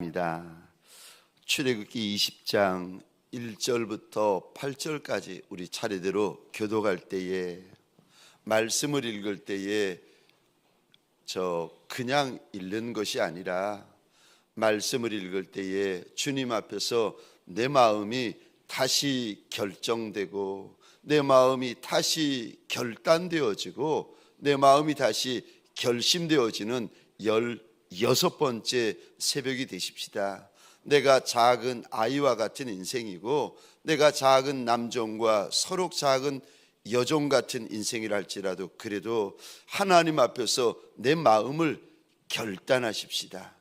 입니다. 출애굽기 20장 1절부터 8절까지 우리 차례대로 교독할 때에, 말씀을 읽을 때에 그냥 읽는 것이 아니라 말씀을 읽을 때에 주님 앞에서 내 마음이 다시 결정되고, 내 마음이 다시 결단되어지고, 내 마음이 다시 결심되어지는 16번째 새벽이 되십시다. 내가 작은 아이와 같은 인생이고, 내가 작은 남종과 서로 작은 여종 같은 인생이라 할지라도, 그래도 하나님 앞에서 내 마음을 결단하십시다.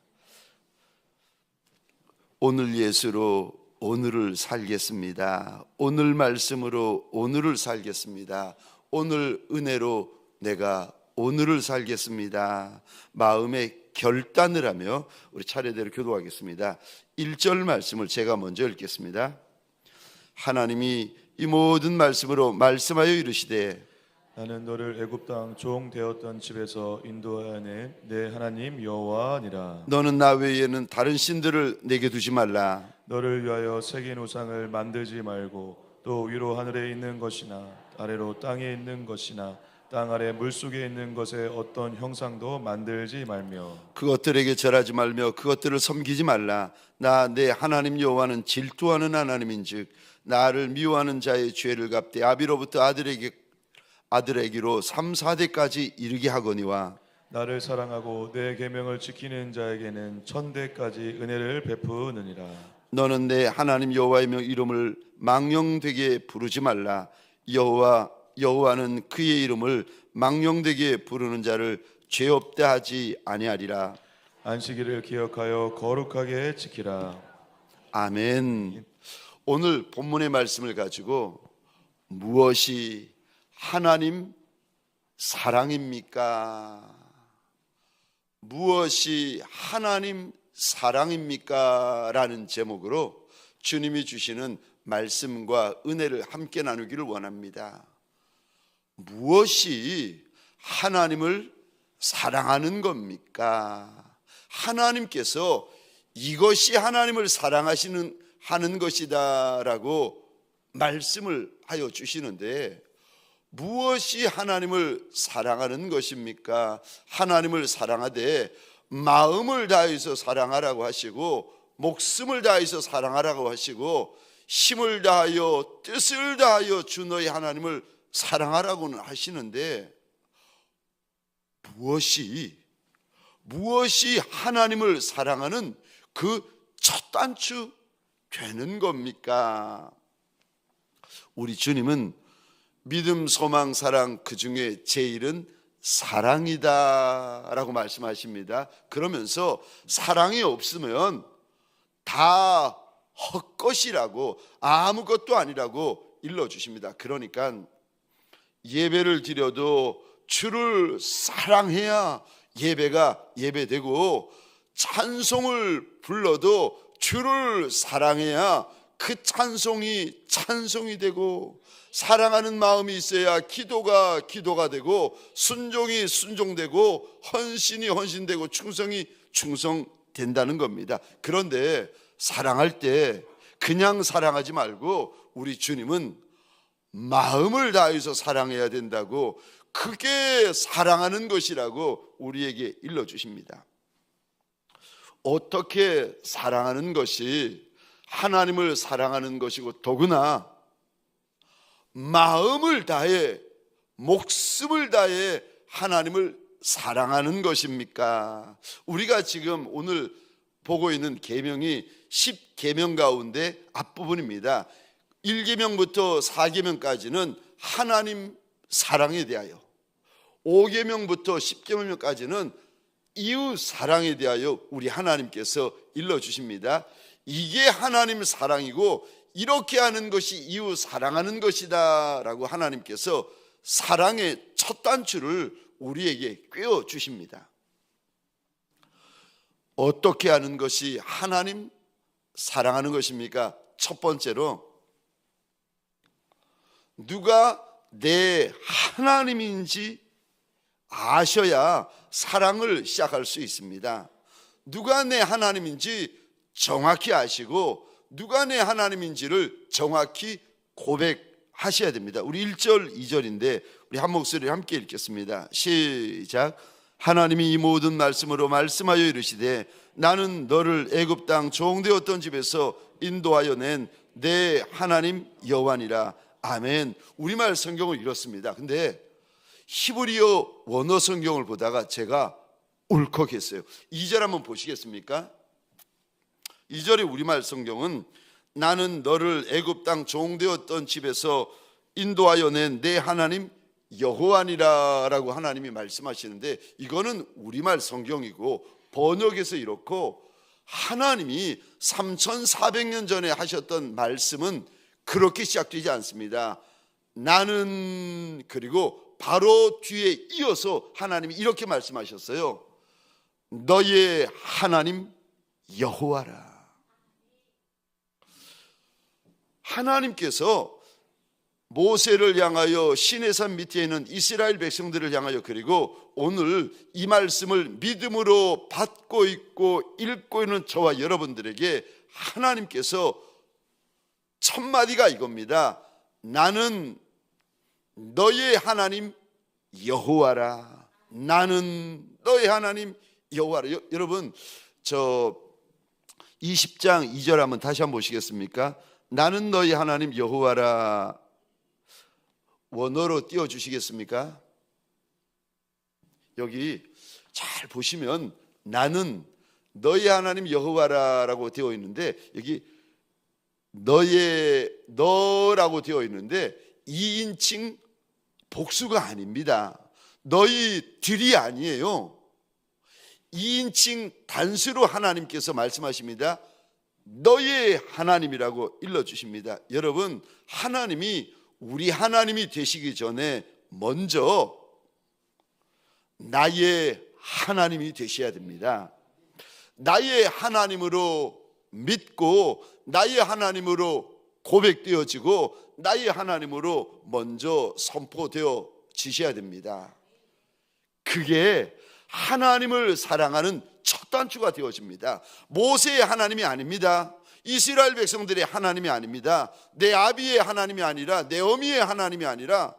오늘 예수로 오늘을 살겠습니다. 오늘 말씀으로 오늘을 살겠습니다. 오늘 은혜로 내가 오늘을 살겠습니다. 마음의 결단을 하며 우리 차례대로 교도하겠습니다. 1절 말씀을 제가 먼저 읽겠습니다. 하나님이 이 모든 말씀으로 말씀하여 이르시되, 나는 너를 애굽 땅 종 되었던 집에서 인도하여 내 하나님 여호와니라. 너는 나 외에는 다른 신들을 내게 두지 말라. 너를 위하여 새긴 우상을 만들지 말고, 또 위로 하늘에 있는 것이나 아래로 땅에 있는 것이나 땅 아래 물속에 있는 것에 어떤 형상도 만들지 말며, 그것들에게 절하지 말며 그것들을 섬기지 말라. 나 내 하나님 여호와는 질투하는 하나님인즉 나를 미워하는 자의 죄를 갚되 아비로부터 아들에게로 3, 4대까지 이르게 하거니와, 나를 사랑하고 내 계명을 지키는 자에게는 1000대까지 은혜를 베푸느니라. 너는 내 하나님 여호와의 이름을 망령되게 부르지 말라. 여호와는 그의 이름을 망령되게 부르는 자를 죄 없다 하지 아니하리라. 안식일을 기억하여 거룩하게 지키라. 아멘. 오늘 본문의 말씀을 가지고 무엇이 하나님 사랑입니까? 무엇이 하나님 사랑입니까? 라는 제목으로 주님이 주시는 말씀과 은혜를 함께 나누기를 원합니다. 무엇이 하나님을 사랑하는 겁니까? 하나님께서 이것이 하나님을 하는 것이다라고 말씀을 하여 주시는데, 무엇이 하나님을 사랑하는 것입니까? 하나님을 사랑하되 마음을 다해서 사랑하라고 하시고, 목숨을 다해서 사랑하라고 하시고, 힘을 다하여 뜻을 다하여 주 너희 하나님을 사랑하라고는 하시는데, 무엇이 하나님을 사랑하는 그 첫 단추 되는 겁니까? 우리 주님은 믿음, 소망, 사랑 그 중에 제일은 사랑이다 라고 말씀하십니다. 그러면서 사랑이 없으면 다 헛것이라고, 아무것도 아니라고 일러주십니다. 그러니까 예배를 드려도 주를 사랑해야 예배가 예배되고, 찬송을 불러도 주를 사랑해야 그 찬송이 되고, 사랑하는 마음이 있어야 기도가 되고, 순종이 순종되고, 헌신이 헌신되고, 충성이 충성된다는 겁니다. 그런데 사랑할 때 그냥 사랑하지 말고 우리 주님은 마음을 다해서 사랑해야 된다고, 그게 사랑하는 것이라고 우리에게 일러주십니다. 어떻게 사랑하는 것이 하나님을 사랑하는 것이고, 더구나 마음을 다해 목숨을 다해 하나님을 사랑하는 것입니까? 우리가 지금 오늘 보고 있는 계명이 10계명 가운데 앞부분입니다. 1계명부터 4계명까지는 하나님 사랑에 대하여, 5계명부터 10계명까지는 이웃 사랑에 대하여 우리 하나님께서 일러주십니다. 이게 하나님 사랑이고, 이렇게 하는 것이 이웃 사랑하는 것이다 라고 하나님께서 사랑의 첫 단추를 우리에게 꿰어 주십니다. 어떻게 하는 것이 하나님 사랑하는 것입니까? 첫 번째로, 누가 내 하나님인지 아셔야 사랑을 시작할 수 있습니다. 누가 내 하나님인지 정확히 아시고 누가 내 하나님인지를 정확히 고백하셔야 됩니다. 우리 1절 2절인데 우리 한 목소리를 함께 읽겠습니다. 시작. 하나님이 이 모든 말씀으로 말씀하여 이르시되 나는 너를 애굽 땅 종되었던 집에서 인도하여 낸 내 하나님 여호와니라. 아멘. 우리말 성경을 읽었습니다. 근데 히브리어 원어 성경을 보다가 제가 울컥했어요. 2절 한번 보시겠습니까? 2절의 우리말 성경은 나는 너를 애굽 땅 종되었던 집에서 인도하여 낸 내 하나님 여호와니라라고 하나님이 말씀하시는데, 이거는 우리말 성경이고 번역에서 이렇고, 하나님이 3400년 전에 하셨던 말씀은 그렇게 시작되지 않습니다. 나는, 그리고 바로 뒤에 이어서 하나님이 이렇게 말씀하셨어요. 너의 하나님 여호와라. 하나님께서 모세를 향하여 시내산 밑에 있는 이스라엘 백성들을 향하여, 그리고 오늘 이 말씀을 믿음으로 받고 있고 읽고 있는 저와 여러분들에게 하나님께서 첫 마디가 이겁니다. 나는 너의 하나님 여호와라. 나는 너의 하나님 여호와라. 여러분, 저 20장 2절 한번 다시 한번 보시겠습니까? 나는 너의 하나님 여호와라. 원어로 띄워주시겠습니까? 여기 잘 보시면 나는 너의 하나님 여호와라라고 되어 있는데, 여기 너라고 되어 있는데 2인칭 복수가 아닙니다. 너희들이 아니에요. 2인칭 단수로 하나님께서 말씀하십니다. 너의 하나님이라고 일러주십니다. 여러분, 하나님이 우리 하나님이 되시기 전에 먼저 나의 하나님이 되셔야 됩니다. 나의 하나님으로 믿고 나의 하나님으로 고백되어지고 나의 하나님으로 먼저 선포되어 지셔야 됩니다. 그게 하나님을 사랑하는 첫 단추가 되어집니다. 모세의 하나님이 아닙니다. 이스라엘 백성들의 하나님이 아닙니다. 내 아비의 하나님이 아니라, 내 어미의 하나님이 아니라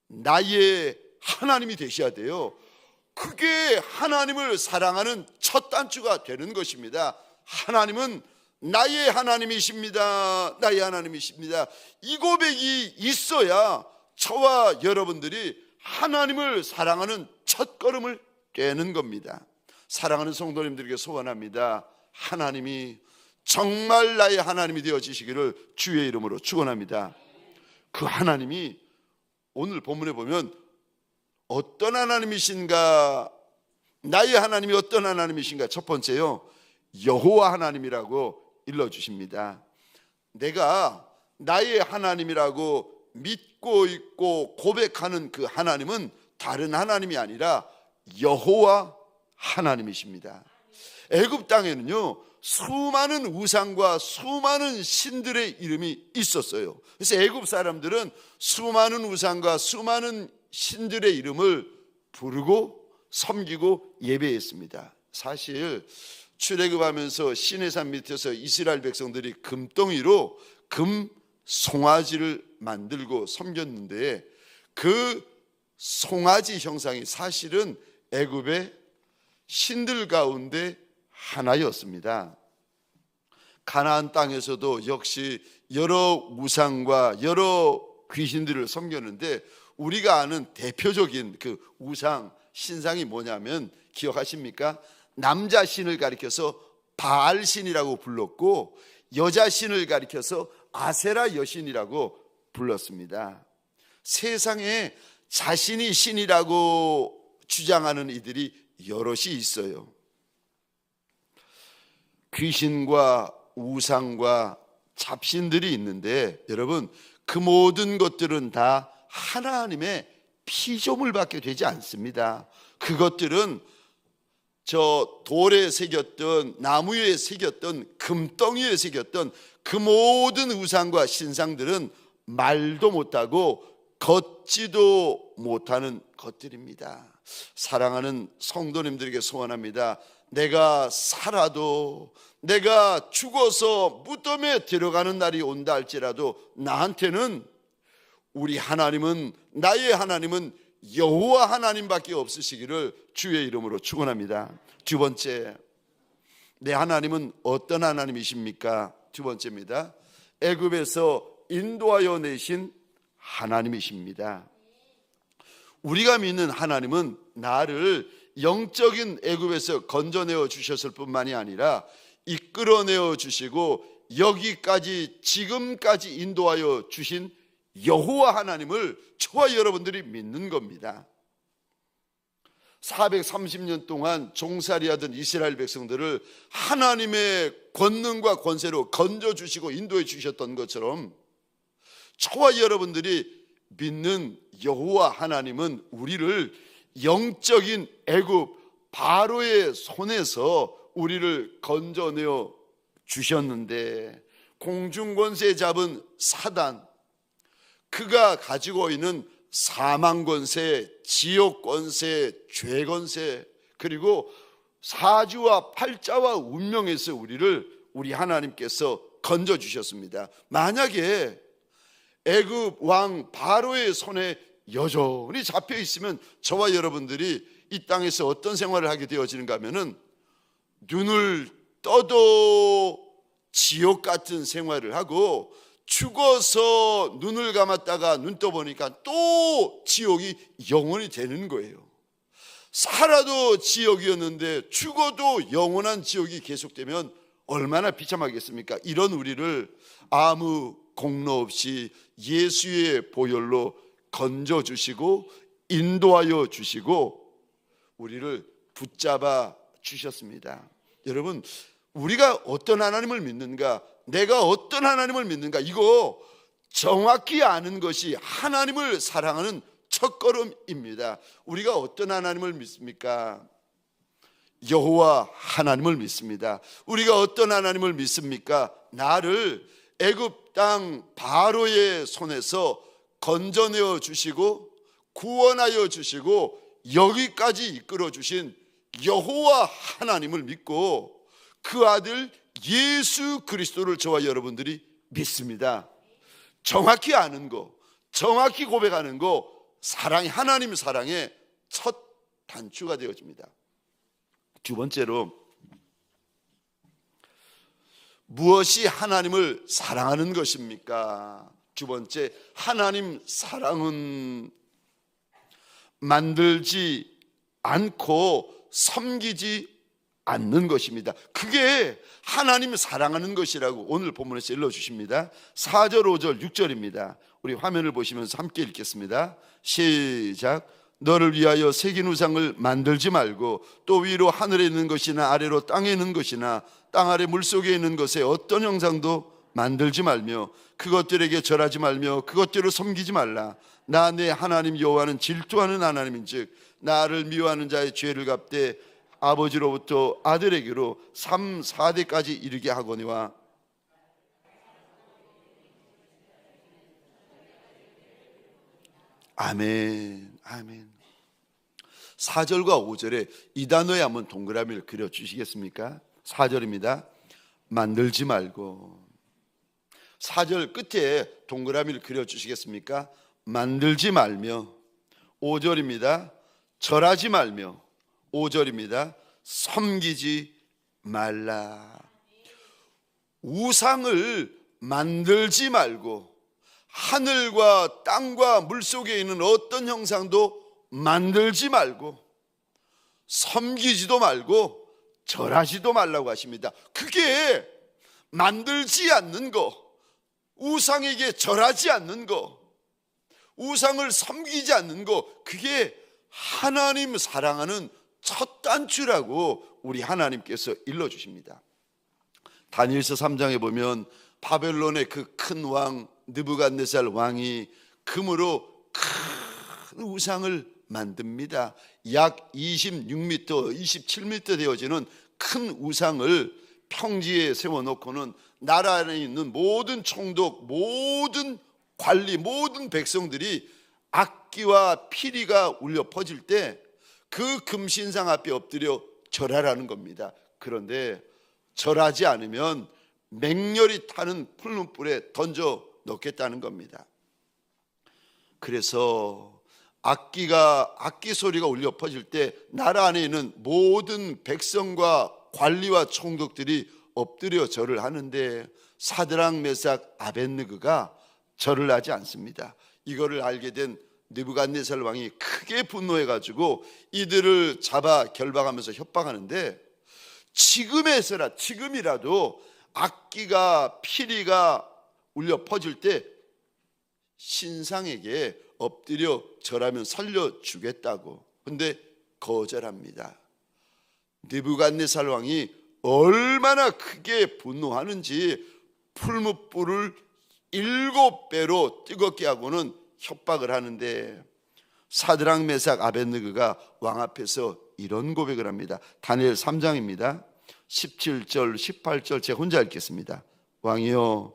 나의 하나님이 되셔야 돼요. 그게 하나님을 사랑하는 첫 단추가 되는 것입니다. 하나님은 나의 하나님이십니다. 나의 하나님이십니다. 이 고백이 있어야 저와 여러분들이 하나님을 사랑하는 첫걸음을 떼는 겁니다. 사랑하는 성도님들에게 소원합니다. 하나님이 정말 나의 하나님이 되어지시기를 주의 이름으로 축원합니다. 그 하나님이 오늘 본문에 보면 어떤 하나님이신가, 나의 하나님이 어떤 하나님이신가, 첫 번째요, 여호와 하나님이라고 일러주십니다. 내가 나의 하나님이라고 믿고 있고 고백하는 그 하나님은 다른 하나님이 아니라 여호와 하나님이십니다. 애굽 땅에는요, 수많은 우상과 수많은 신들의 이름이 있었어요. 그래서 애굽 사람들은 수많은 우상과 수많은 신들의 이름을 부르고 섬기고 예배했습니다. 사실 출애굽하면서 시내산 밑에서 이스라엘 백성들이 금덩이로 금 송아지를 만들고 섬겼는데, 그 송아지 형상이 사실은 애굽의 신들 가운데 하나였습니다. 가나안 땅에서도 역시 여러 우상과 여러 귀신들을 섬겼는데, 우리가 아는 대표적인 그 우상 신상이 뭐냐면 기억하십니까? 남자 신을 가리켜서 바알 신이라고 불렀고, 여자 신을 가리켜서 아세라 여신이라고 불렀습니다. 세상에 자신이 신이라고 주장하는 이들이 여럿이 있어요. 귀신과 우상과 잡신들이 있는데, 여러분, 그 모든 것들은 다 하나님의 피조물밖에 되지 않습니다. 그것들은 저 돌에 새겼던, 나무에 새겼던, 금덩이에 새겼던 그 모든 우상과 신상들은 말도 못하고 걷지도 못하는 것들입니다. 사랑하는 성도님들에게 소원합니다. 내가 살아도, 내가 죽어서 무덤에 들어가는 날이 온다 할지라도 나한테는 우리 하나님은, 나의 하나님은 여호와 하나님밖에 없으시기를 주의 이름으로 축원합니다. 두 번째, 내 하나님은 어떤 하나님이십니까? 두 번째입니다. 애굽에서 인도하여 내신 하나님이십니다. 우리가 믿는 하나님은 나를 영적인 애굽에서 건져내어 주셨을 뿐만이 아니라 이끌어내어 주시고 여기까지, 지금까지 인도하여 주신 여호와 하나님을 저와 여러분들이 믿는 겁니다. 430년 동안 종살이하던 이스라엘 백성들을 하나님의 권능과 권세로 건져주시고 인도해 주셨던 것처럼 저와 여러분들이 믿는 여호와 하나님은 우리를 영적인 애굽 바로의 손에서 우리를 건져내어 주셨는데, 공중권세 잡은 사단, 그가 가지고 있는 사망권세, 지옥권세, 죄권세, 그리고 사주와 팔자와 운명에서 우리 하나님께서 건져주셨습니다. 만약에 애굽 왕 바로의 손에 여전히 잡혀 있으면 저와 여러분들이 이 땅에서 어떤 생활을 하게 되어지는가 하면은 눈을 떠도 지옥 같은 생활을 하고, 죽어서 눈을 감았다가 눈 떠보니까 또 지옥이 영원히 되는 거예요. 살아도 지옥이었는데 죽어도 영원한 지옥이 계속되면 얼마나 비참하겠습니까? 이런 우리를 아무 공로 없이 예수의 보혈로 건져주시고 인도하여 주시고 우리를 붙잡아 주셨습니다. 여러분, 우리가 어떤 하나님을 믿는가, 내가 어떤 하나님을 믿는가, 이거 정확히 아는 것이 하나님을 사랑하는 첫걸음입니다. 우리가 어떤 하나님을 믿습니까? 여호와 하나님을 믿습니다. 우리가 어떤 하나님을 믿습니까? 나를 애굽 땅 바로의 손에서 건져내어 주시고 구원하여 주시고 여기까지 이끌어 주신 여호와 하나님을 믿고 그 아들 예수 그리스도를 저와 여러분들이 믿습니다. 정확히 아는 거, 정확히 고백하는 거, 사랑이, 하나님 사랑의 첫 단추가 되어집니다. 두 번째로, 무엇이 하나님을 사랑하는 것입니까? 두 번째, 하나님 사랑은 만들지 않고 섬기지 않는 것입니다. 그게 하나님 사랑하는 것이라고 오늘 본문에서 일러주십니다. 4절, 5절, 6절입니다. 우리 화면을 보시면서 함께 읽겠습니다. 시작. 너를 위하여 새긴 우상을 만들지 말고 또 위로 하늘에 있는 것이나 아래로 땅에 있는 것이나 땅 아래 물속에 있는 것에 어떤 형상도 만들지 말며 그것들에게 절하지 말며 그것들을 섬기지 말라. 나 내 하나님 여호와는 질투하는 하나님인즉 나를 미워하는 자의 죄를 갚되 아버지로부터 아들에게로 3, 4대까지 이르게 하거니와. 아멘, 아멘. 4절과 5절에 이 단어에 한번 동그라미를 그려주시겠습니까? 4절입니다. 만들지 말고. 4절 끝에 동그라미를 그려주시겠습니까? 만들지 말며. 5절입니다. 절하지 말며. 5절입니다. 섬기지 말라. 우상을 만들지 말고 하늘과 땅과 물속에 있는 어떤 형상도 만들지 말고 섬기지도 말고 절하지도 말라고 하십니다. 그게 만들지 않는 거, 우상에게 절하지 않는 거, 우상을 섬기지 않는 거, 그게 하나님 사랑하는 첫 단추라고 우리 하나님께서 일러주십니다. 다니엘서 3장에 보면 바벨론의 그 큰 왕 느부갓네살 왕이 금으로 큰 우상을 만듭니다. 약 26m, 27m 되어지는 큰 우상을 평지에 세워놓고는 나라 안에 있는 모든 총독, 모든 관리, 모든 백성들이 악기와 피리가 울려 퍼질 때 그 금신상 앞에 엎드려 절하라는 겁니다. 그런데 절하지 않으면 맹렬히 타는 풀무불에 던져 넣겠다는 겁니다. 그래서 악기 소리가 울려 퍼질 때 나라 안에 있는 모든 백성과 관리와 총독들이 엎드려 절을 하는데 사드락 메삭 아벳느고가 절을 하지 않습니다. 이거를 알게 된 느부갓네살 왕이 크게 분노해 가지고 이들을 잡아 결박하면서 협박하는데, 지금이라도 악기가 피리가 울려 퍼질 때 신상에게 엎드려 절하면 살려주겠다고. 근데 거절합니다. 느부갓네살 왕이 얼마나 크게 분노하는지 풀무불을 7배로 뜨겁게 하고는 협박을 하는데, 사드락 메삭 아벳느고가 왕 앞에서 이런 고백을 합니다. 다니엘 3장입니다. 17절 18절 제가 혼자 읽겠습니다. 왕이여,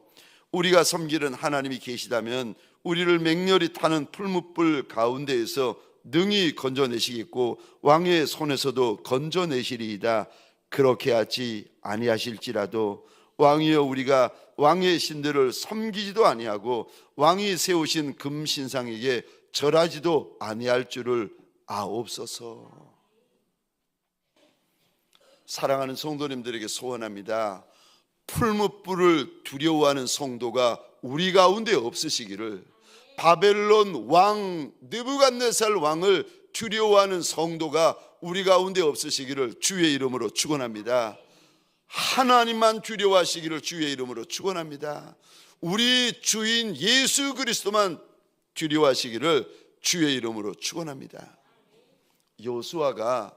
우리가 섬기는 하나님이 계시다면 우리를 맹렬히 타는 풀무불 가운데에서 능히 건져내시겠고 왕의 손에서도 건져내시리이다. 그렇게 하지 아니하실지라도 왕이여, 우리가 왕의 신들을 섬기지도 아니하고 왕이 세우신 금신상에게 절하지도 아니할 줄을 아옵소서. 사랑하는 성도님들에게 소원합니다. 풀무불을 두려워하는 성도가 우리 가운데 없으시기를, 바벨론 왕 느부갓네살 왕을 두려워하는 성도가 우리 가운데 없으시기를 주의 이름으로 축원합니다. 하나님만 두려워하시기를 주의 이름으로 축원합니다. 우리 주인 예수 그리스도만 두려워하시기를 주의 이름으로 축원합니다. 여호수아가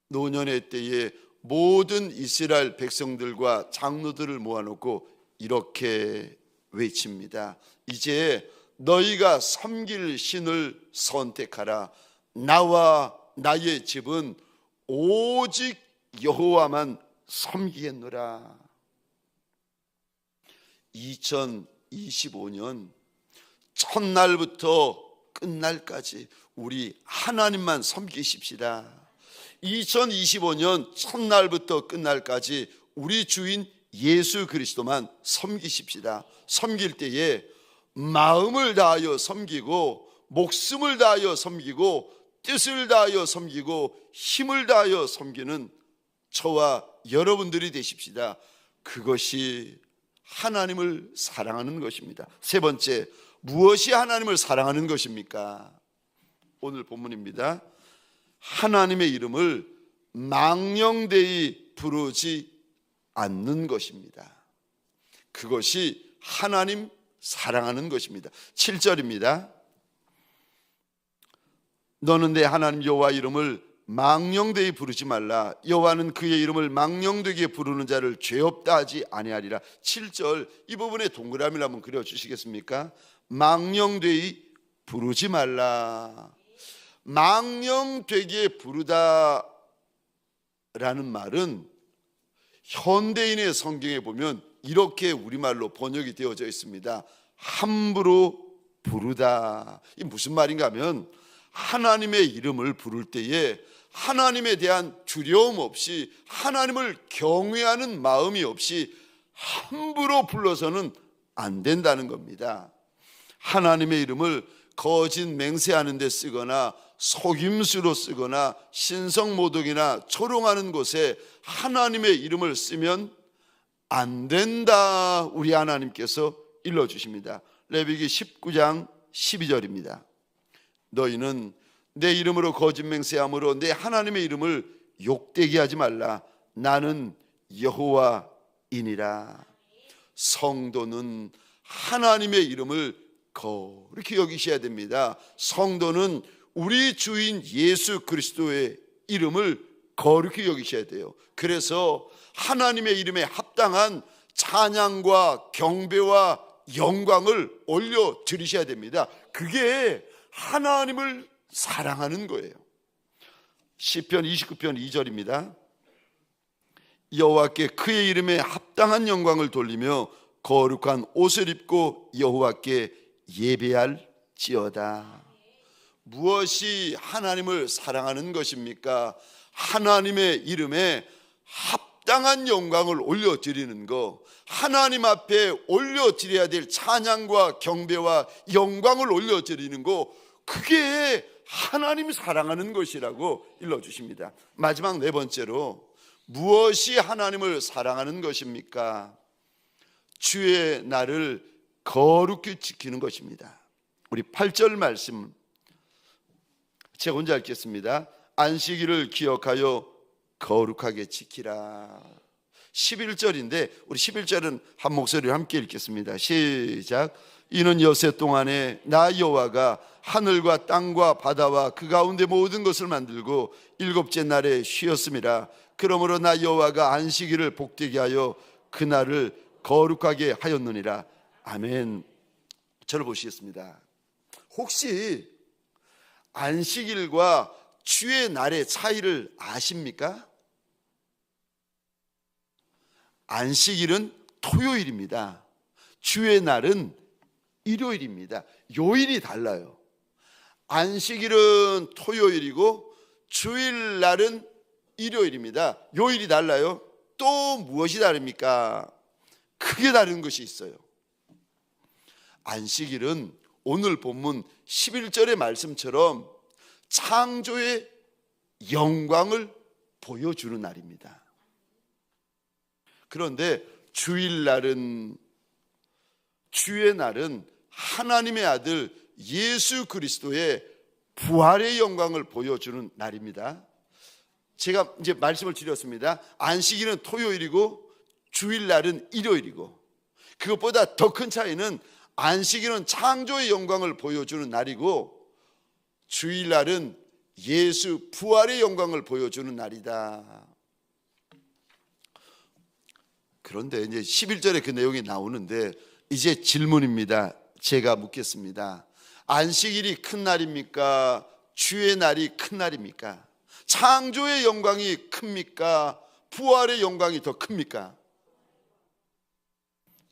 노년의 때에 모든 이스라엘 백성들과 장로들을 모아놓고 이렇게 외칩니다. 이제 너희가 섬길 신을 선택하라. 나와 나의 집은 오직 여호와만 섬기겠노라. 2025년 첫날부터 끝날까지 우리 하나님만 섬기십시다. 2025년 첫날부터 끝날까지 우리 주인 예수 그리스도만 섬기십시다. 섬길 때에 마음을 다하여 섬기고, 목숨을 다하여 섬기고, 뜻을 다하여 섬기고, 힘을 다하여 섬기는 저와 여러분들이 되십시다. 그것이 하나님을 사랑하는 것입니다. 세 번째, 무엇이 하나님을 사랑하는 것입니까? 오늘 본문입니다. 하나님의 이름을 망령되이 부르지 않는 것입니다. 그것이 하나님 사랑하는 것입니다. 7절입니다. 너는 내 하나님 여호와 이름을 망령되이 부르지 말라. 여호와는 그의 이름을 망령되게 부르는 자를 죄 없다 하지 아니하리라. 7절 이 부분에 동그라미를 한번 그려주시겠습니까? 망령되이 부르지 말라. 망령되게 부르다라는 말은 현대인의 성경에 보면 이렇게 우리말로 번역이 되어져 있습니다. 함부로 부르다. 이게 무슨 말인가 하면, 하나님의 이름을 부를 때에 하나님에 대한 두려움 없이, 하나님을 경외하는 마음이 없이 함부로 불러서는 안 된다는 겁니다. 하나님의 이름을 거짓 맹세하는 데 쓰거나 속임수로 쓰거나 신성모독이나 조롱하는 곳에 하나님의 이름을 쓰면 안 된다. 우리 하나님께서 일러주십니다. 레위기 19장 12절입니다. 너희는 내 이름으로 거짓 맹세함으로 내 하나님의 이름을 욕되게 하지 말라. 나는 여호와이니라. 성도는 하나님의 이름을 거룩히 여기셔야 됩니다. 성도는 우리 주인 예수 그리스도의 이름을 거룩히 여기셔야 돼요. 그래서 하나님의 이름에 합당한 찬양과 경배와 영광을 올려 드리셔야 됩니다. 그게 하나님을 사랑하는 거예요. 시편 29편 2절입니다. 여호와께 그의 이름에 합당한 영광을 돌리며 거룩한 옷을 입고 여호와께 예배할지어다. 무엇이 하나님을 사랑하는 것입니까? 하나님의 이름에 합당한 영광을 올려드리는 거, 하나님 앞에 올려드려야 될 찬양과 경배와 영광을 올려드리는 거, 그게 하나님 사랑하는 것이라고 일러주십니다. 마지막 네 번째로, 무엇이 하나님을 사랑하는 것입니까? 주의 날을 거룩히 지키는 것입니다. 우리 8절 말씀 제가 혼자 읽겠습니다. 안식일을 기억하여 거룩하게 지키라. 11절인데 우리 11절은 한 목소리로 함께 읽겠습니다. 시작. 이는 여세 동안에 나 여호와가 하늘과 땅과 바다와 그 가운데 모든 것을 만들고 일곱째 날에 쉬었음이라. 그러므로 나 여호와가 안식일을 복되게 하여 그날을 거룩하게 하였느니라. 아멘. 저를 보시겠습니다. 혹시 안식일과 주의 날의 차이를 아십니까? 안식일은 토요일입니다. 주의 날은 일요일입니다. 요일이 달라요. 안식일은 토요일이고 주일날은 일요일입니다. 요일이 달라요. 또 무엇이 다릅니까? 크게 다른 것이 있어요. 안식일은 오늘 본문 11절의 말씀처럼 창조의 영광을 보여주는 날입니다. 그런데 주일날은, 주의 날은 하나님의 아들 예수 그리스도의 부활의 영광을 보여주는 날입니다. 제가 이제 말씀을 드렸습니다. 안식일은 토요일이고 주일날은 일요일이고, 그것보다 더 큰 차이는 안식일은 창조의 영광을 보여주는 날이고 주일날은 예수 부활의 영광을 보여주는 날이다. 그런데 이제 11절에 그 내용이 나오는데 이제 질문입니다. 제가 묻겠습니다. 안식일이 큰 날입니까? 주의 날이 큰 날입니까? 창조의 영광이 큽니까? 부활의 영광이 더 큽니까?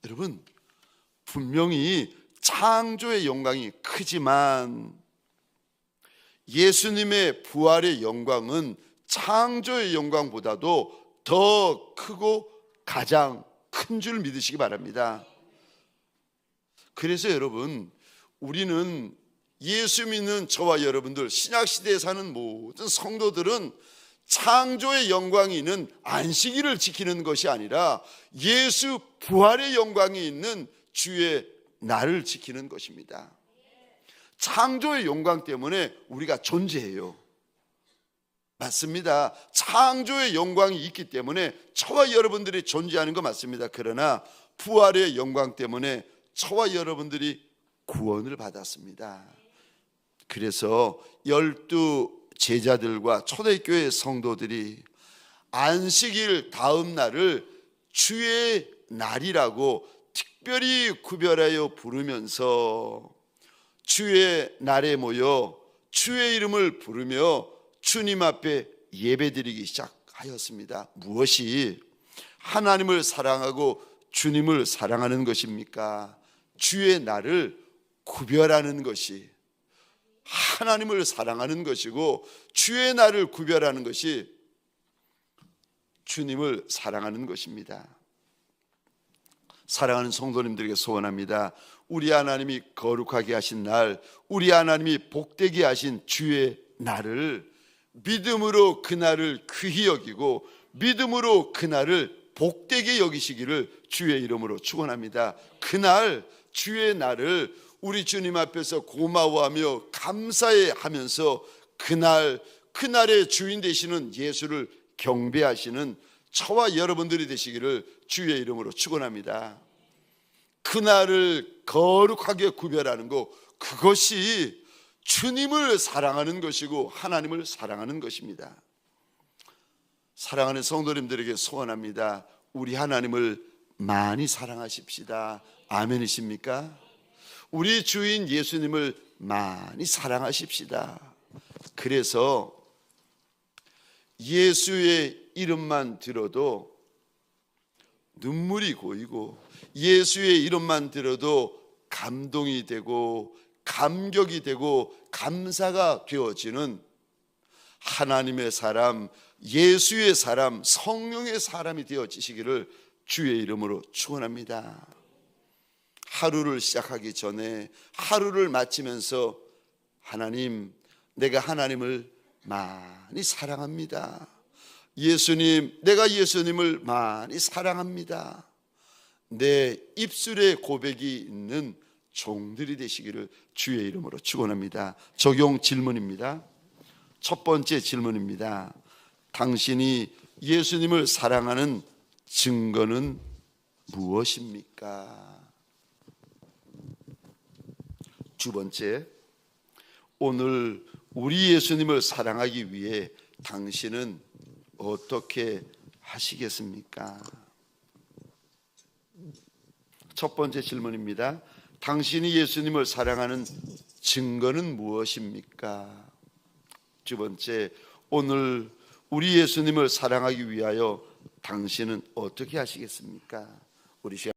여러분, 분명히 창조의 영광이 크지만 예수님의 부활의 영광은 창조의 영광보다도 더 크고 가장 큰 줄 믿으시기 바랍니다. 그래서 여러분, 우리는 예수 믿는 저와 여러분들, 신약시대에 사는 모든 성도들은 창조의 영광이 있는 안식일을 지키는 것이 아니라 예수 부활의 영광이 있는 주의 날을 지키는 것입니다. 창조의 영광 때문에 우리가 존재해요. 맞습니다. 창조의 영광이 있기 때문에 저와 여러분들이 존재하는 거 맞습니다. 그러나 부활의 영광 때문에 저와 여러분들이 구원을 받았습니다. 그래서 12 제자들과 초대교회 성도들이 안식일 다음 날을 주의 날이라고 특별히 구별하여 부르면서 주의 날에 모여 주의 이름을 부르며 주님 앞에 예배드리기 시작하였습니다. 무엇이 하나님을 사랑하고 주님을 사랑하는 것입니까? 주의 날을 구별하는 것이 하나님을 사랑하는 것이고, 주의 날을 구별하는 것이 주님을 사랑하는 것입니다. 사랑하는 성도님들에게 소원합니다. 우리 하나님이 거룩하게 하신 날, 우리 하나님이 복되게 하신 주의 날을 믿음으로 그 날을 귀히 여기고 믿음으로 그 날을 복되게 여기시기를 주의 이름으로 축원합니다. 그날 주의 날을 우리 주님 앞에서 고마워하며 감사해하면서 그날의 주인 되시는 예수를 경배하시는 저와 여러분들이 되시기를 주의 이름으로 축원합니다. 그날을 거룩하게 구별하는 것, 그것이 주님을 사랑하는 것이고 하나님을 사랑하는 것입니다. 사랑하는 성도님들에게 소원합니다. 우리 하나님을 많이 사랑하십시다. 아멘이십니까? 우리 주인 예수님을 많이 사랑하십시다. 그래서 예수의 이름만 들어도 눈물이 고이고 예수의 이름만 들어도 감동이 되고 감격이 되고 감사가 되어지는 하나님의 사람, 예수의 사람, 성령의 사람이 되어지시기를 주의 이름으로 축원합니다. 하루를 시작하기 전에, 하루를 마치면서 하나님, 내가 하나님을 많이 사랑합니다. 예수님, 내가 예수님을 많이 사랑합니다. 내 입술에 고백이 있는 종들이 되시기를 주의 이름으로 축원합니다. 적용 질문입니다. 첫 번째 질문입니다. 당신이 예수님을 사랑하는 증거는 무엇입니까? 두 번째, 오늘 우리 예수님을 사랑하기 위해 당신은 어떻게 하시겠습니까? 첫 번째 질문입니다. 당신이 예수님을 사랑하는 증거는 무엇입니까? 두 번째, 오늘 우리 예수님을 사랑하기 위하여 당신은 어떻게 하시겠습니까? 우리 시간